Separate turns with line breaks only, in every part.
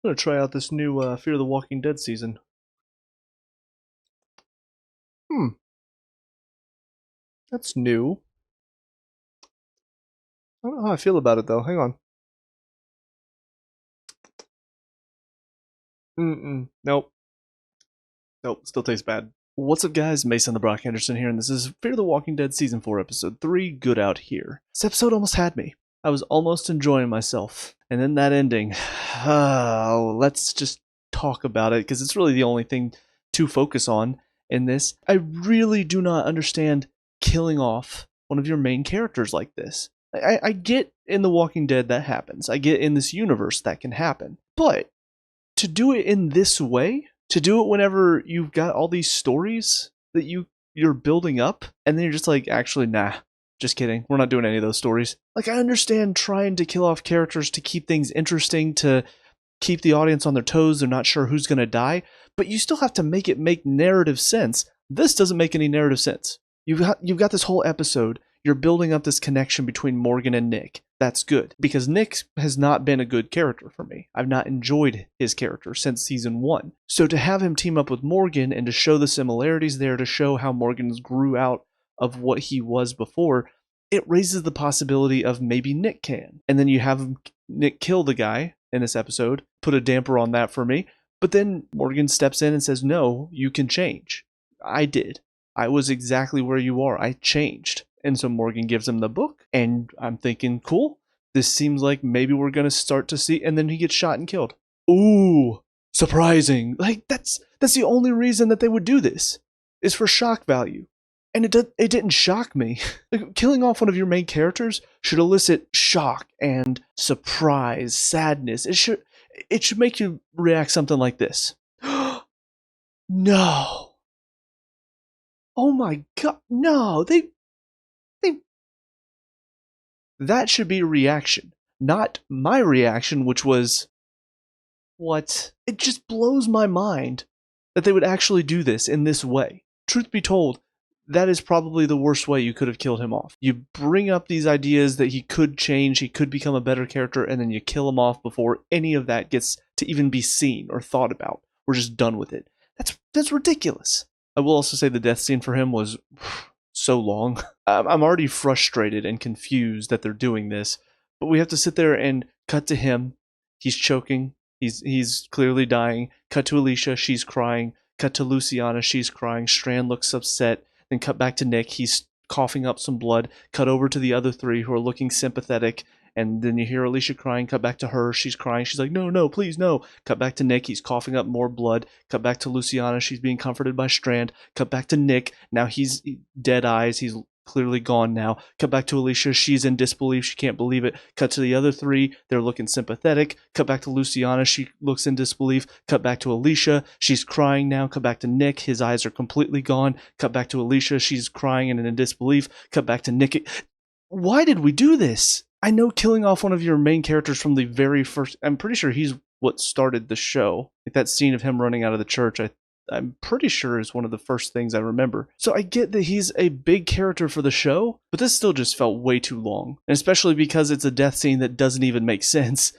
I'm gonna try out this new Fear the Walking Dead season. Hmm, that's new. I don't know how I feel about it though. Hang on. Nope. Nope. Still tastes bad. What's up, guys? Mason the Brock Henderson here, and this is Fear the Walking Dead Season 4, Episode 3, Good Out Here. This episode almost had me. I was almost enjoying myself. And then that ending. Let's just talk about it, because it's really the only thing to focus on in this. I really do not understand killing off one of your main characters like this. I get in The Walking Dead that happens. I get in this universe that can happen. But to do it in this way, to do it whenever you've got all these stories that you're building up, and then you're just like, actually, nah, just kidding. We're not doing any of those stories. Like, I understand trying to kill off characters to keep things interesting, to keep the audience on their toes. They're not sure who's going to die, but you still have to make it make narrative sense. This doesn't make any narrative sense. You've got this whole episode. You're building up this connection between Morgan and Nick. That's good, because Nick has not been a good character for me. I've not enjoyed his character since season 1. So to have him team up with Morgan and to show the similarities there, to show how Morgan grew out of what he was before, it raises the possibility of maybe Nick can. And then you have Nick kill the guy in this episode, put a damper on that for me. But then Morgan steps in and says, no, you can change. I did. I was exactly where you are. I changed. And so Morgan gives him the book, and I'm thinking, cool, this seems like maybe we're going to start to see, and then he gets shot and killed. Ooh, surprising. Like, that's the only reason that they would do this, is for shock value. And it didn't shock me. Like, killing off one of your main characters should elicit shock and surprise, sadness. It should make you react something like this. No. Oh my god, no, that should be a reaction, not my reaction, which was, what? It just blows my mind that they would actually do this in this way. Truth be told, that is probably the worst way you could have killed him off. You bring up these ideas that he could change, he could become a better character, and then you kill him off before any of that gets to even be seen or thought about. We're just done with it. That's ridiculous. I will also say the death scene for him was so long. I'm already frustrated and confused that they're doing this, but we have to sit there and cut to him. He's choking. He's clearly dying. Cut to Alicia. She's crying. Cut to Luciana. She's crying. Strand looks upset. Then cut back to Nick. He's coughing up some blood. Cut over to the other three who are looking sympathetic. And then you hear Alicia crying. Cut back to her. She's crying. She's like, no, no, please, no. Cut back to Nick. He's coughing up more blood. Cut back to Luciana. She's being comforted by Strand. Cut back to Nick. Now he's dead eyes. He's clearly gone now. Cut back to Alicia. She's in disbelief. She can't believe it. Cut to the other three. They're looking sympathetic. Cut back to Luciana. She looks in disbelief. Cut back to Alicia. She's crying now. Cut back to Nick. His eyes are completely gone. Cut back to Alicia. She's crying and in disbelief. Cut back to Nick. Why did we do this? I know killing off one of your main characters from the very first, I'm pretty sure he's what started the show. Like that scene of him running out of the church, I'm pretty sure is one of the first things I remember. So I get that he's a big character for the show, but this still just felt way too long. And especially because it's a death scene that doesn't even make sense.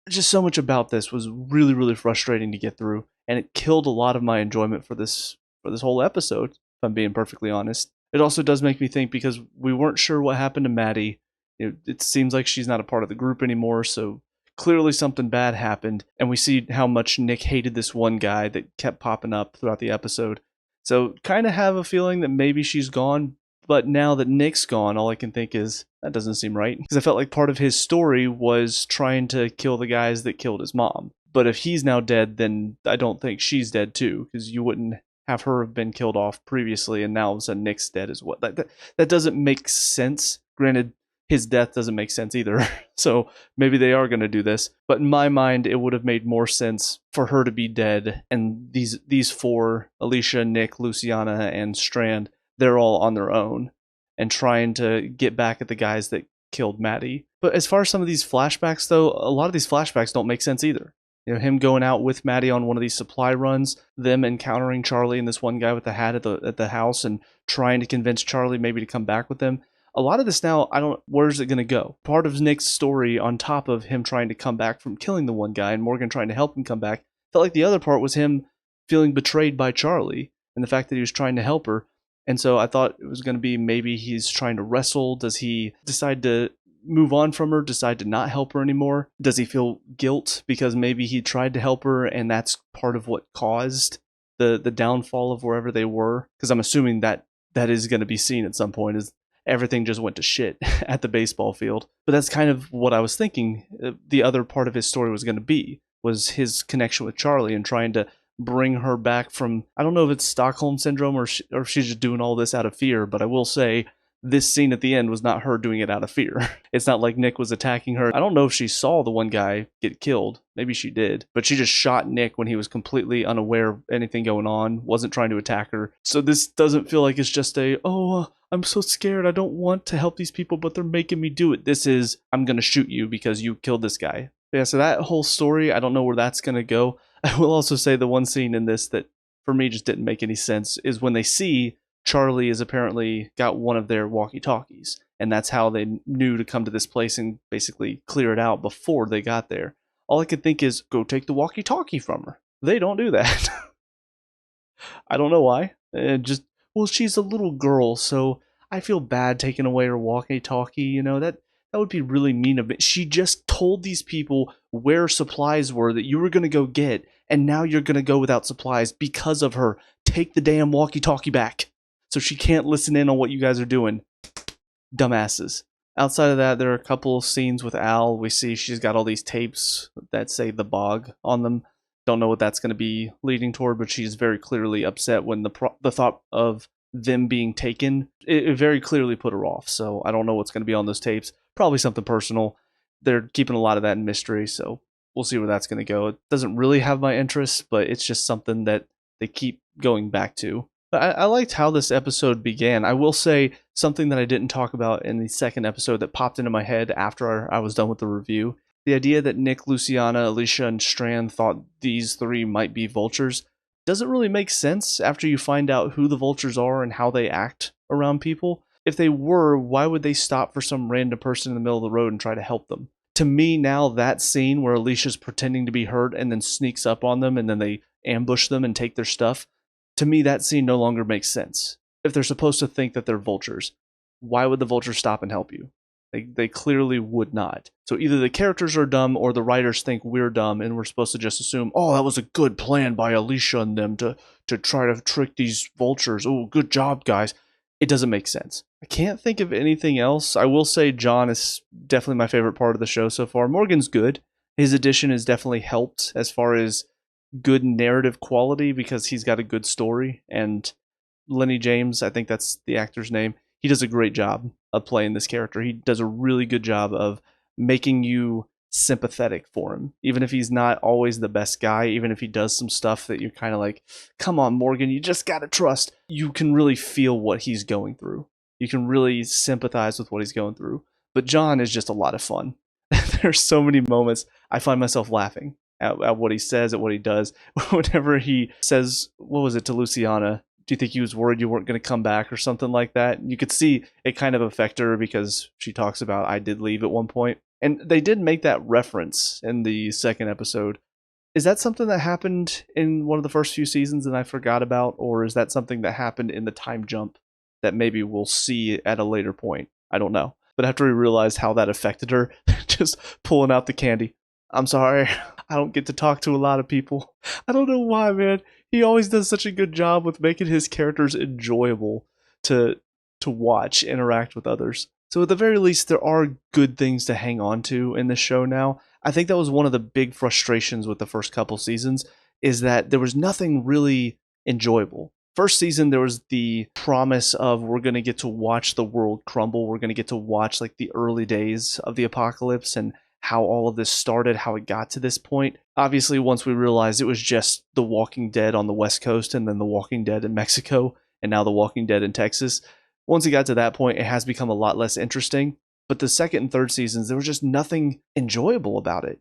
Just so much about this was really, really frustrating to get through. And it killed a lot of my enjoyment for this whole episode, if I'm being perfectly honest. It also does make me think, because we weren't sure what happened to Maddie. It seems like she's not a part of the group anymore, so clearly something bad happened, and we see how much Nick hated this one guy that kept popping up throughout the episode. So kind of have a feeling that maybe she's gone, but now that Nick's gone, all I can think is, that doesn't seem right. Because I felt like part of his story was trying to kill the guys that killed his mom. But if he's now dead, then I don't think she's dead too, because you wouldn't have her have been killed off previously, and now all of a sudden Nick's dead as well. That doesn't make sense. Granted, his death doesn't make sense either, so maybe they are going to do this. But in my mind, it would have made more sense for her to be dead, and these four, Alicia, Nick, Luciana, and Strand, they're all on their own, and trying to get back at the guys that killed Maddie. But as far as some of these flashbacks, though, a lot of these flashbacks don't make sense either. You know, him going out with Maddie on one of these supply runs, them encountering Charlie and this one guy with the hat at the house, and trying to convince Charlie maybe to come back with them. a lot of this now, where's it going to go? Part of Nick's story, on top of him trying to come back from killing the one guy and Morgan trying to help him come back, felt like the other part was him feeling betrayed by Charlie and the fact that he was trying to help her. And so I thought it was going to be maybe he's trying to wrestle. Does he decide to move on from her, decide to not help her anymore? Does he feel guilt because maybe he tried to help her and that's part of what caused the downfall of wherever they were? Because I'm assuming that is going to be seen at some point, is everything just went to shit at the baseball field. But that's kind of what I was thinking the other part of his story was going to be, was his connection with Charlie and trying to bring her back from, I don't know if it's Stockholm Syndrome or if she's just doing all this out of fear, but I will say this scene at the end was not her doing it out of fear. It's not like Nick was attacking her. I don't know if she saw the one guy get killed. Maybe she did. But she just shot Nick when he was completely unaware of anything going on, wasn't trying to attack her. So this doesn't feel like it's just I'm so scared. I don't want to help these people, but they're making me do it. This is, I'm going to shoot you because you killed this guy. Yeah, so that whole story, I don't know where that's going to go. I will also say the one scene in this that for me just didn't make any sense is when they see Charlie has apparently got one of their walkie-talkies, and that's how they knew to come to this place and basically clear it out before they got there. All I could think is, go take the walkie-talkie from her. They don't do that. I don't know why. Well, she's a little girl, so I feel bad taking away her walkie-talkie. You know, that would be really mean of it. She just told these people where supplies were that you were going to go get, and now you're going to go without supplies because of her. Take the damn walkie-talkie back so she can't listen in on what you guys are doing. Dumbasses. Outside of that, there are a couple of scenes with Al. We see she's got all these tapes that say the bog on them. Don't know what that's going to be leading toward, but she's very clearly upset when the thought of them being taken, it very clearly put her off. So I don't know what's going to be on those tapes. Probably something personal. They're keeping a lot of that in mystery, so we'll see where that's going to go. It doesn't really have my interest, but it's just something that they keep going back to. But I liked how this episode began. I will say something that I didn't talk about in the second episode that popped into my head after I was done with the review. The idea that Nick, Luciana, Alicia, and Strand thought these three might be vultures doesn't really make sense after you find out who the vultures are and how they act around people. If they were, why would they stop for some random person in the middle of the road and try to help them? To me now, that scene where Alicia's pretending to be hurt and then sneaks up on them and then they ambush them and take their stuff, to me that scene no longer makes sense. If they're supposed to think that they're vultures, why would the vultures stop and help you? They clearly would not. So either the characters are dumb or the writers think we're dumb and we're supposed to just assume, oh, that was a good plan by Alicia and them to try to trick these vultures. Oh, good job, guys. It doesn't make sense. I can't think of anything else. I will say John is definitely my favorite part of the show so far. Morgan's good. His addition has definitely helped as far as good narrative quality because he's got a good story. And Lenny James, I think that's the actor's name, he does a great job of playing this character. He does a really good job of making you sympathetic for him. Even if he's not always the best guy, even if he does some stuff that you're kind of like, come on, Morgan, you just gotta trust. You can really feel what he's going through. You can really sympathize with what he's going through. But John is just a lot of fun. There's so many moments I find myself laughing at what he says, at what he does. Whenever he says, what was it to Luciana? Do you think he was worried you weren't going to come back or something like that? You could see it kind of affect her because she talks about, I did leave at one point. And they did make that reference in the second episode. Is that something that happened in one of the first few seasons and I forgot about? Or is that something that happened in the time jump that maybe we'll see at a later point? I don't know. But after we realized how that affected her, just pulling out the candy. I'm sorry, I don't get to talk to a lot of people. I don't know why, man. He always does such a good job with making his characters enjoyable to watch, interact with others. So at the very least, there are good things to hang on to in this show now. I think that was one of the big frustrations with the first couple seasons, is that there was nothing really enjoyable. First season, there was the promise of we're going to get to watch the world crumble. We're going to get to watch like the early days of the apocalypse and how all of this started, how it got to this point. Obviously, once we realized it was just The Walking Dead on the West Coast and then The Walking Dead in Mexico and now The Walking Dead in Texas, once it got to that point, it has become a lot less interesting. But the second and third seasons, there was just nothing enjoyable about it.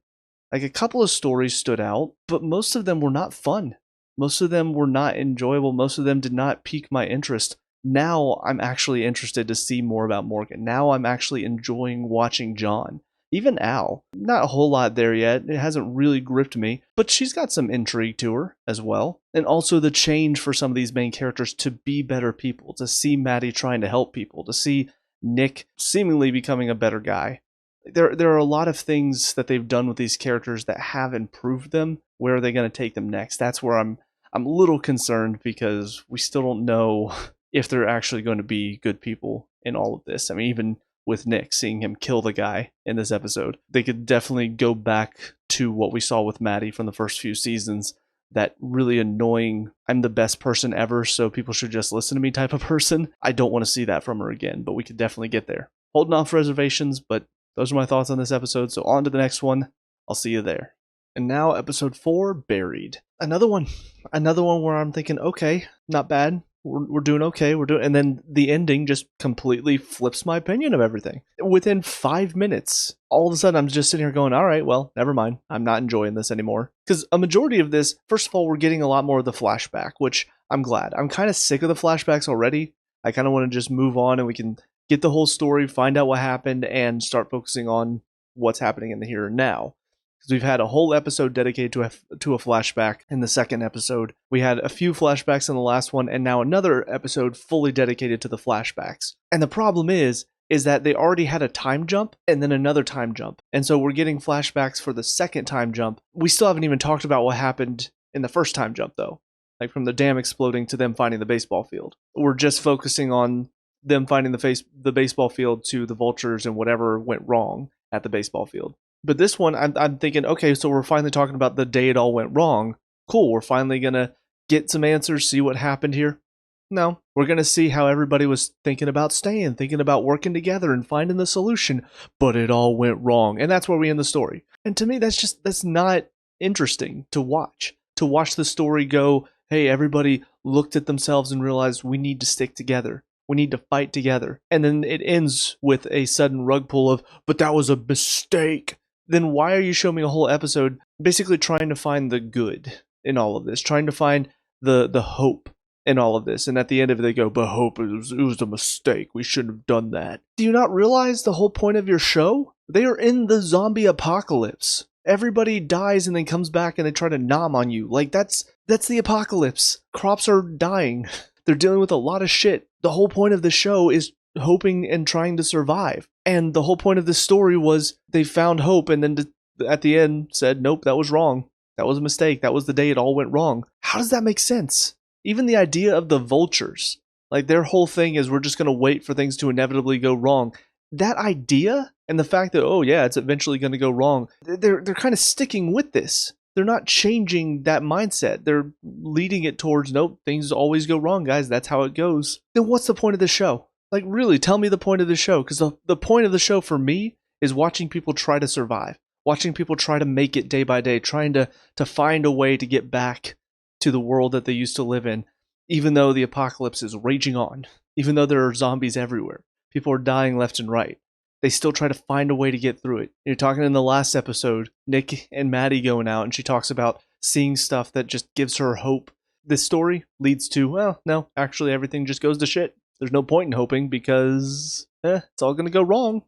Like a couple of stories stood out, but most of them were not fun. Most of them were not enjoyable. Most of them did not pique my interest Now I'm actually interested to see more about Morgan. Now I'm actually enjoying watching John. Even Al. Not a whole lot there yet. It hasn't really gripped me, but she's got some intrigue to her as well. And also the change for some of these main characters to be better people, to see Maddie trying to help people, to see Nick seemingly becoming a better guy. There are a lot of things that they've done with these characters that have improved them. Where are they going to take them next? That's where I'm a little concerned, because we still don't know if they're actually going to be good people in all of this. I mean, even with Nick, seeing him kill the guy in this episode, they could definitely go back to what we saw with Maddie from the first few seasons, that really annoying, I'm the best person ever, so people should just listen to me type of person. I don't want to see that from her again, but we could definitely get there. Holding off reservations, but those are my thoughts on this episode, so on to the next one. I'll see you there. And now episode 4, Buried. Another one where I'm thinking, okay, not bad. We're doing okay. And then the ending just completely flips my opinion of everything. Within 5 minutes, all of a sudden I'm just sitting here going, all right, well, never mind. I'm not enjoying this anymore. Because a majority of this, first of all, we're getting a lot more of the flashback, which I'm glad. I'm kind of sick of the flashbacks already. I kind of want to just move on and we can get the whole story, find out what happened, and start focusing on what's happening in the here and now. Because we've had a whole episode dedicated to a flashback in the second episode. We had a few flashbacks in the last one, and now another episode fully dedicated to the flashbacks. And the problem is that they already had a time jump and then another time jump. And so we're getting flashbacks for the second time jump. We still haven't even talked about what happened in the first time jump, though. Like from the dam exploding to them finding the baseball field. We're just focusing on them finding the baseball field to the vultures and whatever went wrong at the baseball field. But this one, I'm thinking, okay, so we're finally talking about the day it all went wrong. Cool, we're finally going to get some answers, see what happened here. No, we're going to see how everybody was thinking about staying, thinking about working together and finding the solution. But it all went wrong. And that's where we end the story. And to me, that's not interesting to watch. To watch the story go, hey, everybody looked at themselves and realized we need to stick together. We need to fight together. And then it ends with a sudden rug pull of, but that was a mistake. Then why are you showing me a whole episode basically trying to find the good in all of this, trying to find the hope in all of this? And at the end of it, they go, but hope, it was a mistake. We shouldn't have done that. Do you not realize the whole point of your show? They are in the zombie apocalypse. Everybody dies and then comes back and they try to nom on you. Like, that's the apocalypse. Crops are dying. They're dealing with a lot of shit. The whole point of the show is hoping and trying to survive. And the whole point of this story was they found hope and then at the end said, nope, that was wrong. That was a mistake. That was the day it all went wrong. How does that make sense? Even the idea of the vultures, like their whole thing is we're just going to wait for things to inevitably go wrong. That idea and the fact that, oh yeah, it's eventually going to go wrong, they're kind of sticking with this. They're not changing that mindset. They're leading it towards, nope, things always go wrong, guys. That's how it goes. Then what's the point of the show? Like, really, tell me the point of the show. Because the point of the show for me is watching people try to survive. Watching people try to make it day by day. Trying to find a way to get back to the world that they used to live in. Even though the apocalypse is raging on. Even though there are zombies everywhere. People are dying left and right. They still try to find a way to get through it. You're talking in the last episode, Nick and Maddie going out, and she talks about seeing stuff that just gives her hope. This story leads to, well, no, actually everything just goes to shit. There's no point in hoping because it's all going to go wrong.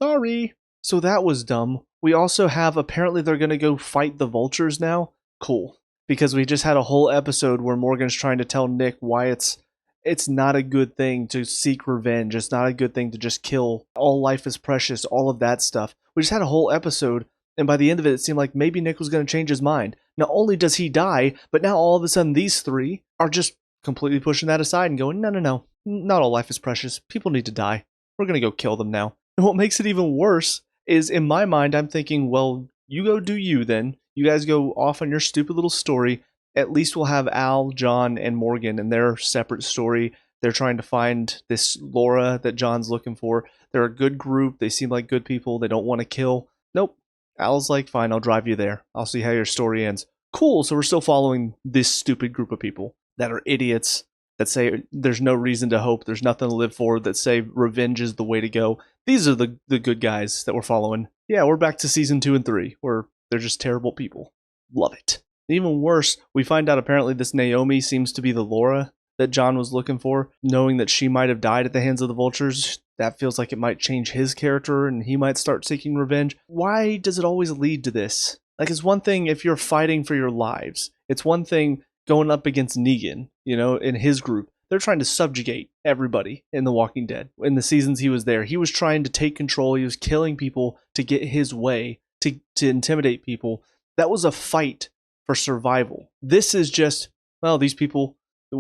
Sorry. So that was dumb. We also have, apparently they're going to go fight the vultures now. Cool. Because we just had a whole episode where Morgan's trying to tell Nick why it's not a good thing to seek revenge. It's not a good thing to just kill. All life is precious. All of that stuff. We just had a whole episode. And by the end of it, it seemed like maybe Nick was going to change his mind. Not only does he die, but now all of a sudden these three are just completely pushing that aside and going, no. Not all life is precious. People need to die. We're going to go kill them now. And what makes it even worse is, in my mind, I'm thinking, well, you go do you then. You guys go off on your stupid little story. At least we'll have Al, John, and Morgan in their separate story. They're trying to find this Laura that John's looking for. They're a good group. They seem like good people. They don't want to kill. Nope. Al's like, fine, I'll drive you there. I'll see how your story ends. Cool, so we're still following this stupid group of people that are idiots, that say there's no reason to hope, there's nothing to live for, that say revenge is the way to go. These are the good guys that we're following. Yeah, we're back to season 2 and 3, where they're just terrible people. Love it. Even worse, we find out apparently this Naomi seems to be the Laura that Jon was looking for, knowing that she might have died at the hands of the vultures. That feels like it might change his character and he might start seeking revenge. Why does it always lead to this? Like, it's one thing if you're fighting for your lives. It's one thing going up against Negan, in his group. They're trying to subjugate everybody in The Walking Dead. In the seasons he was there, he was trying to take control. He was killing people to get his way, to intimidate people. That was a fight for survival. This is just, well, these people,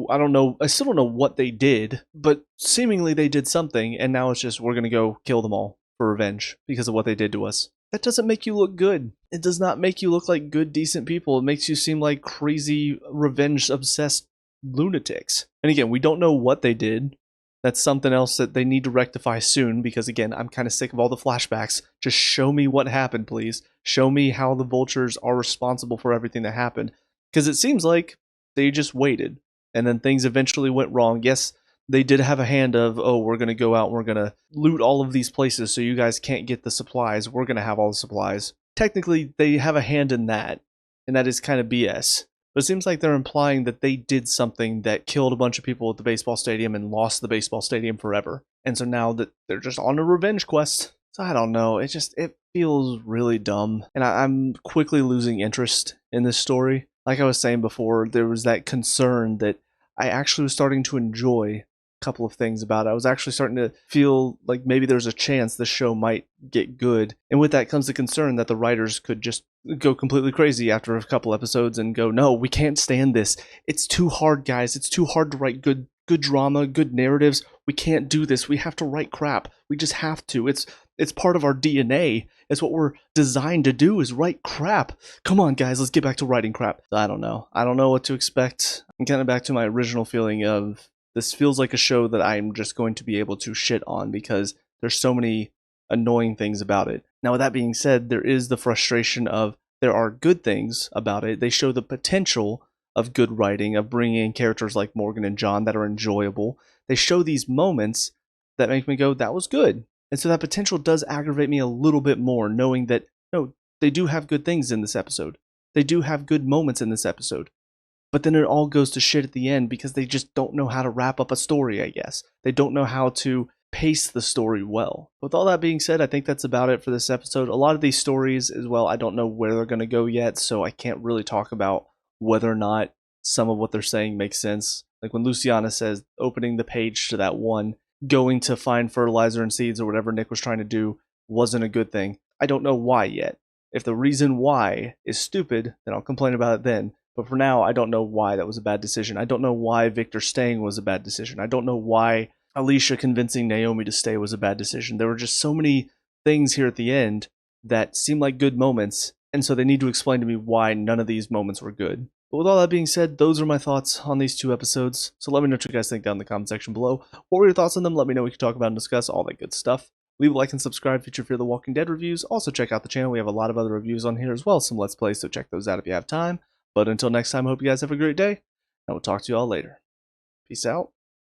I don't know, I still don't know what they did, but seemingly they did something, and now it's just, we're going to go kill them all for revenge because of what they did to us. That doesn't make you look good. It does not make you look like good, decent people. It makes you seem like crazy, revenge-obsessed lunatics. And again, we don't know what they did. That's something else that they need to rectify soon, because again, I'm kind of sick of all the flashbacks. Just show me what happened, please. Show me how the vultures are responsible for everything that happened. Because it seems like they just waited, and then things eventually went wrong. Yes, they did have a hand of, oh, we're going to go out and we're going to loot all of these places so you guys can't get the supplies. We're going to have all the supplies. Technically, they have a hand in that, and that is kind of BS. But it seems like they're implying that they did something that killed a bunch of people at the baseball stadium and lost the baseball stadium forever. And so now that they're just on a revenge quest. So I don't know. It feels really dumb. And I'm quickly losing interest in this story. Like I was saying before, there was that concern that I actually was starting to enjoy a couple of things about it. I was actually starting to feel like maybe there's a chance the show might get good. And with that comes the concern that the writers could just go completely crazy after a couple episodes and go, no, we can't stand this. It's too hard, guys. It's too hard to write good drama, good narratives. We can't do this. We have to write crap. We just have to. It's part of our DNA. It's what we're designed to do, is write crap. Come on, guys, let's get back to writing crap. I don't know. I don't know what to expect. I'm kind of back to my original feeling of this feels like a show that I'm just going to be able to shit on because there's so many annoying things about it. Now, with that being said, there is the frustration of there are good things about it. They show the potential of good writing, of bringing in characters like Morgan and Jon that are enjoyable. They show these moments that make me go, that was good. And so that potential does aggravate me a little bit more, knowing that, no, they do have good things in this episode. They do have good moments in this episode. But then it all goes to shit at the end because they just don't know how to wrap up a story, I guess. They don't know how to pace the story well. With all that being said, I think that's about it for this episode. A lot of these stories as well, I don't know where they're going to go yet, so I can't really talk about whether or not some of what they're saying makes sense. Like when Luciana says, opening the page to that one, going to find fertilizer and seeds or whatever Nick was trying to do wasn't a good thing. I don't know why yet. If the reason why is stupid, then I'll complain about it then. But for now, I don't know why that was a bad decision. I don't know why Victor staying was a bad decision. I don't know why Alicia convincing Naomi to stay was a bad decision. There were just so many things here at the end that seemed like good moments, and so they need to explain to me why none of these moments were good. But with all that being said, those are my thoughts on these two episodes. So let me know what you guys think down in the comment section below. What were your thoughts on them? Let me know. We can talk about and discuss all that good stuff. Leave a like and subscribe for future The Walking Dead reviews. Also check out the channel. We have a lot of other reviews on here as well, some Let's Plays, so check those out if you have time. But until next time, I hope you guys have a great day, and we'll talk to you all later. Peace out.